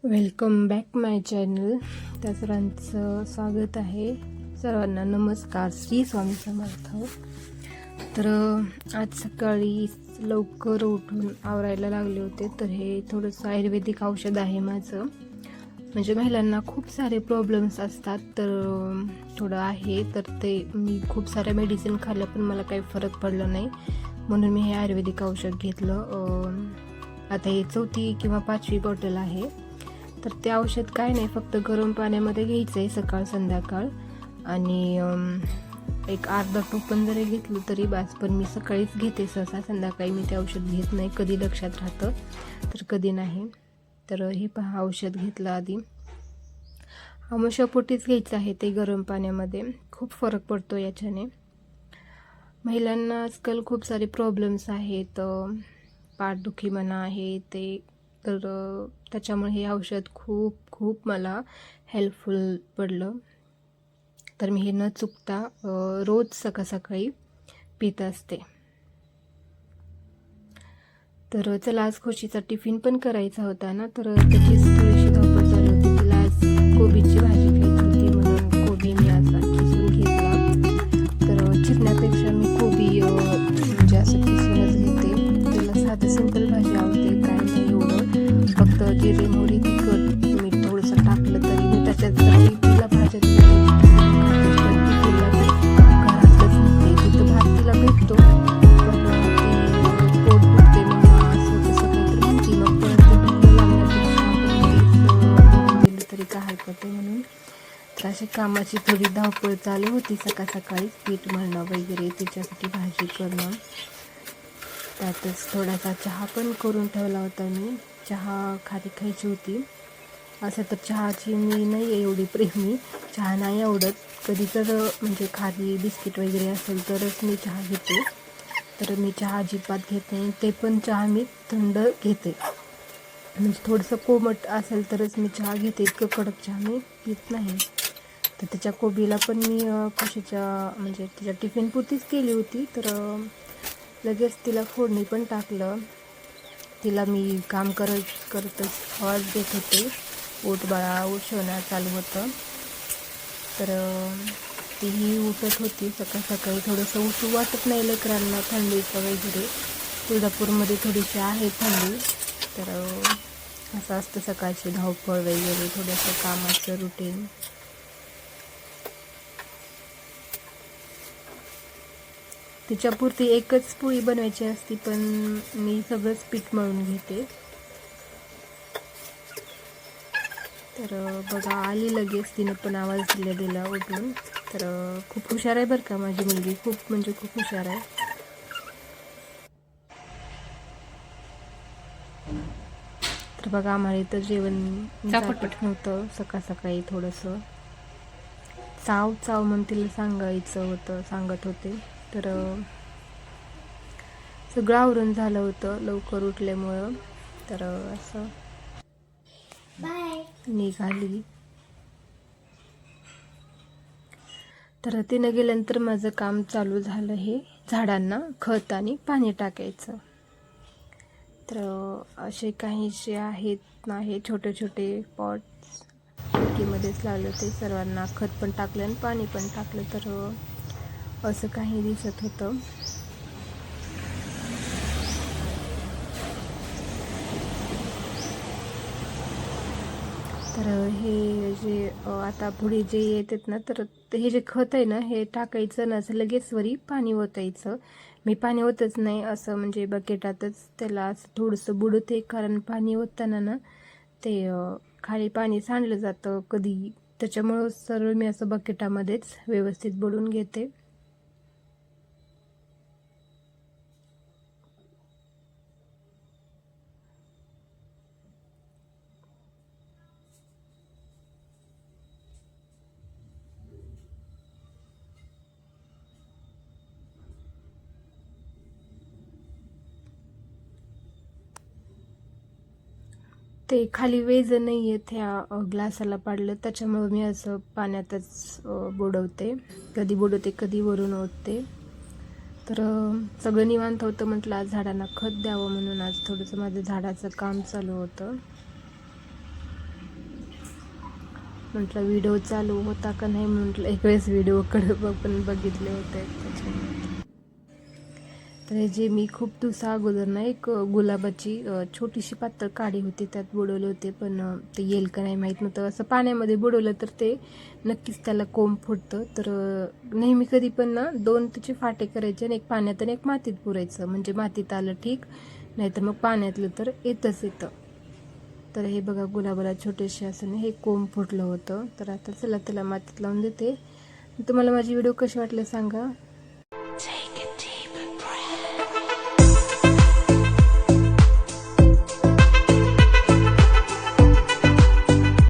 Welcome back माय channel. त्या सर्वांचं स्वागत आहे. सर्वांना नमस्कार. श्री स्वामी समर्थ. तर आज सकाळी लवकर उठून आवरायला लागले होते. तर हे थोडंसं आयुर्वेदिक औषध आहे माझं. म्हणजे महिलांना खूप सारे प्रॉब्लेम्स असतात, तर थोडं आहे. तर ते मी खूप साऱ्या मेडिसिन खाल्ल्या पण मला काही फरक पडला नाही, म्हणून मी हे आयुर्वेदिक औषध घेतलं. आता हे 4थी किंवा 5वी बॉटल आहे. तर ते औषध काय नाही, फक्त गरम पाण्यामध्ये घ्यायचं आहे सकाळ संध्याकाळ. आणि एक अर्धा टोपण जरी घेतलं तरी बस. पण मी सकाळीच घेते सहसा, संध्याकाळी मी ते औषध घेत नाही. कधी लक्षात राहतं तर कधी नाही. तर हे पहा, औषध घेतलं आधी. आमोशापोटीच घ्यायचं आहे ते गरम पाण्यामध्ये. खूप फरक पडतो याच्याने. महिलांना आजकाल खूप सारे प्रॉब्लेम्स आहेत, पाठदुखी म्हणा आहे ते. तर त्याच्यामुळे हे औषध खूप खूप मला हेल्पफुल पडलं. तर मी हे न चुकता रोज सकाळी पित असते. तर चला, आज खुशीचा टिफिन पण करायचा होता ना, तर त्याचीच थोडीशी धावपळ चालू होती. तिला आज कोबीची भाजी खायची होती, म्हणून कोबी मी आज किसून घेतला. तर चिरण्यापेक्षा मी कोबी म्हणजे असं किसूनच घेते. तिला साधं सिंपल भाजी आवडते, काय नाही एवढं. फक्त जिरे मोहरी तिखट मीठ थोडंसं टाकलं तरी मी त्याच्यात तिला भाज्या घरातलंच नसते. तिथं भात तिला भेटतो, पण ती पोट दुखते म्हणून असं तसं काहीतरी म्हणते. मग परत ते भूक लागण्यापेक्षा दिलं तरी काय हरकत आहे म्हणून. तर अशी कामाची थोडी धावपळ चालू होती सकाळी. पीठ मळणं वगैरे, तिच्यासाठी भाजी करणं. त्यातच थोडासा चहा पण करून ठेवला होता मी. चहा खायची होती. असं तर चहाची मी नाही आहे एवढी प्रेमी, चहा नाही आवडत. कधी तर म्हणजे खाली बिस्किट वगैरे असेल तरच मी चहा घेते. तर मी चहा अजिबात घेत नाही. ते पण चहा मी थंड घेते, म्हणजे थोडंसं कोमट असेल तरच मी चहा घेते. इतकं कडक चहा मी घेत नाही. तर त्याच्या कोबीला पण मी खुशीच्या म्हणजे तिच्या टिफिन पुरतीच केली होती. तर लगेच तिला फोडणी पण टाकलं. तिला मी काम करतच आवाज देत होते. उठ बाळा, उठवणं चालू होतं. तर तीही उठत होती सकाळी. थोडंसं उठू वाटत नाही लेकरांना थंडीचं वगैरे. तुळजापूरमध्ये थोडीशी आहे थंडी. तर असं असतं सकाळची धावपळ वगैरे, थोडंसं कामाचं रुटीन. तिच्यापुरती एकच पोळी बनवायची असती, पण मी सगळंच पीठ मळून घेते. तर बघा, आली लगेच. तिनं पण आवाज दिला उठून. तर खूप हुशार आहे बरं का माझी मुलगी, खूप म्हणजे खूप हुशार आहे. तर बघा, आम्हाला इथं जेवण जापट नव्हतं सकाळी. थोडंसं चाव म्हणून तिला सांगत होते. तर सगळं आवरून झालं होतं लवकर उठल्यामुळं. तर असं निघाली. तर तिनं गेल्यानंतर माझं काम चालू झालं हे झाडांना खत आणि पाणी टाकायचं. तर असे काहीसे आहेत छोटे पॉट्स खिडकीमध्येच लावलं. ते सर्वांना खत पण टाकलं आणि पाणी पण टाकलं. तर असं काही दिसत होतं. तर हे जे आता पुढे जे येतात ना, तर हे जे खत आहे ना, हे टाकायचं ना, असं लगेच वरी पाणी ओतायचं. मी पाणी ओतच नाही, असं म्हणजे बकेटातच त्याला असं थोडंसं बुडवते. कारण पाणी ओतताना ना ते खाली पाणी सांडलं जातं कधी, त्याच्यामुळं सरळ मी असं बकेटामध्येच व्यवस्थित बुडवून घेते. ते खाली वेज नाही येत ह्या ग्लासाला पाडलं, त्याच्यामुळं मी असं पाण्यातच बुडवते. कधी वरून ओतते. तर सगळं निवांत होतं. म्हटलं आज झाडांना खत द्यावं, म्हणून आज थोडंसं माझं झाडाचं काम चालू होतं. म्हटलं व्हिडिओ चालू होता का नाही, म्हटलं एक वेळेस व्हिडिओकडे पण बघितले होते त्याच्यामुळे. तर हे जे मी खूप दिवसा अगोदर ना एक गुलाबाची छोटीशी पातळ काडी होती त्यात बुडवले होते, पण ते येईल का नाही माहीत नव्हतं. असं पाण्यामध्ये बुडवलं तर ते नक्कीच त्याला कोंब फुटतं. तर नेहमी कधी पण ना 2 त्याचे फाटे करायचे आणि एक पाण्यात आणि एक मातीत पुरायचं, म्हणजे मातीत आलं ठीक, नाहीतर मग पाण्यातलं तर येतच येतं. तर हे बघा गुलाबाला छोटेसे असं हे कोंब फुटलं होतं. तर आता चला त्याला मातीत लावून देते. तुम्हाला माझी व्हिडिओ कशी वाटले सांगा.